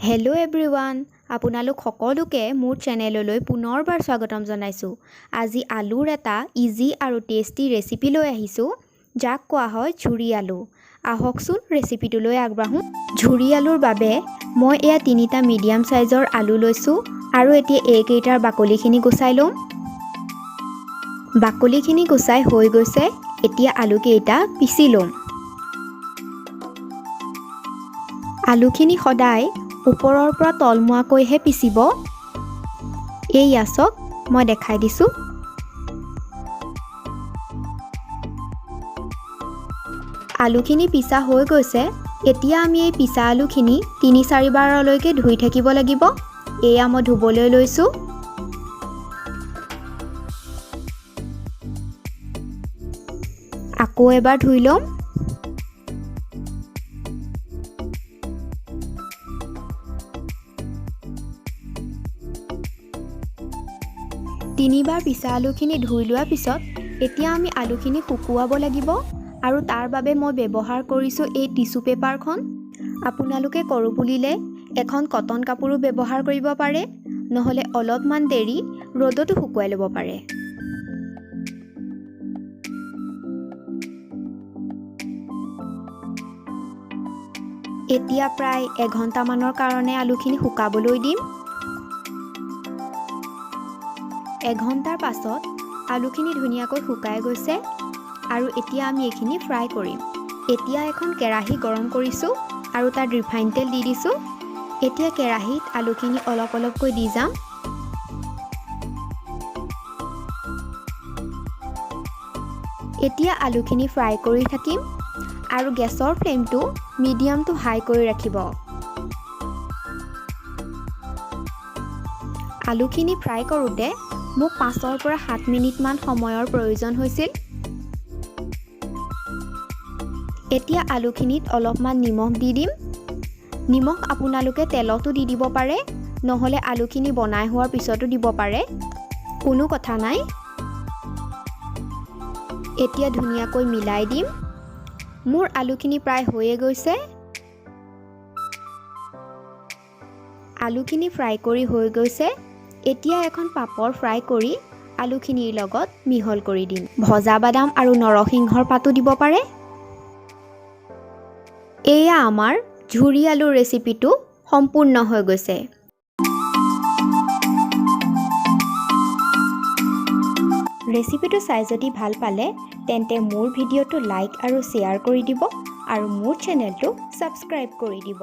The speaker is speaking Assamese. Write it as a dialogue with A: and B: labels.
A: হেল্ল' এভৰিৱান, আপোনালোক সকলোকে মোৰ চেনেললৈ পুনৰবাৰ স্বাগতম জনাইছোঁ। আজি আলুৰ এটা ইজি আৰু টেষ্টি ৰেচিপি লৈ আহিছোঁ, যাক কোৱা হয় ঝুৰি আলু। আহকচোন ৰেচিপিটোলৈ আগবাঢ়োঁ। ঝুৰি আলুৰ বাবে মই এয়া 3টা মিডিয়াম চাইজৰ আলু লৈছোঁ আৰু এতিয়া এইকেইটাৰ বাকলিখিনি গুচাই ল'ম। বাকলিখিনি গুচাই হৈ গৈছে, এতিয়া আলুকেইটা পিচি ল'ম। আলুখিনি সদায় ওপৰৰ পৰা তলমুৱাকৈহে পিচিব। এইয়া চাওক, মই দেখাই দিছোঁ। আলুখিনি পিচা হৈ গৈছে, এতিয়া আমি এই পিচা আলুখিনি 3-4 বাৰলৈকে ধুই থাকিব লাগিব। এয়া মই ধুবলৈ লৈছোঁ। আকৌ এবাৰ ধুই ল'ম। তিনিবাৰ পিচা আলুখিনি ধুই লোৱাৰ পিছত এতিয়া আমি আলুখিনি শুকুৱাব লাগিব আৰু তাৰ বাবে মই ব্যৱহাৰ কৰিছোঁ এই টিছু পেপাৰখন। আপোনালোকে কৰোঁ বুলিলে এখন কটন কাপোৰো ব্যৱহাৰ কৰিব পাৰে, নহ'লে অলপমান দেৰি ৰ'দতো শুকুৱাই ল'ব পাৰে। এতিয়া প্ৰায় এঘণ্টামানৰ কাৰণে আলুখিনি শুকাবলৈ দিম। এঘণ্টাৰ পাছত আলুখিনি ধুনীয়াকৈ শুকাই গৈছে আৰু এতিয়া আমি এইখিনি ফ্ৰাই কৰিম। এতিয়া এখন কেৰাহী গৰম কৰিছোঁ আৰু তাত ৰিফাইন তেল দি দিছোঁ। এতিয়া কেৰাহীত আলুখিনি অলপ অলপকৈ দি যাম। এতিয়া আলুখিনি ফ্ৰাই কৰি থাকিম আৰু গেছৰ ফ্লেমটো মিডিয়াম টু হাই কৰি ৰাখিব। আলুখিনি ফ্ৰাই কৰোঁতে মোক 5 পৰা 7 মিনিটমান সময়ৰ প্ৰয়োজন হৈছিল। এতিয়া আলুখিনিত অলপমান নিমখ দি দিম। নিমখ আপোনালোকে তেলতো দি দিব পাৰে, নহ'লে আলুখিনি বনাই হোৱাৰ পিছতো দিব পাৰে, কোনো কথা নাই। এতিয়া ধুনীয়াকৈ মিলাই দিম। মোৰ আলুখিনি প্ৰায় হৈয়ে গৈছে। আলুখিনি ফ্ৰাই কৰি হৈ গৈছে। এতিয়া এখন পাপৰ ফ্ৰাই কৰি আলুখিনিৰ লগত মিহল কৰি দিম। ভজা বাদাম আৰু নৰসিংহৰ পাতো দিব পাৰে। এয়া আমাৰ ঝুৰি আলুৰ ৰেচিপিটো সম্পূৰ্ণ হৈ গৈছে। ৰেচিপিটো চাই যদি ভাল পালে তেন্তে মোৰ ভিডিঅ'টো লাইক আৰু শ্বেয়াৰ কৰি দিব আৰু মোৰ চেনেলটো ছাবস্ক্ৰাইব কৰি দিব।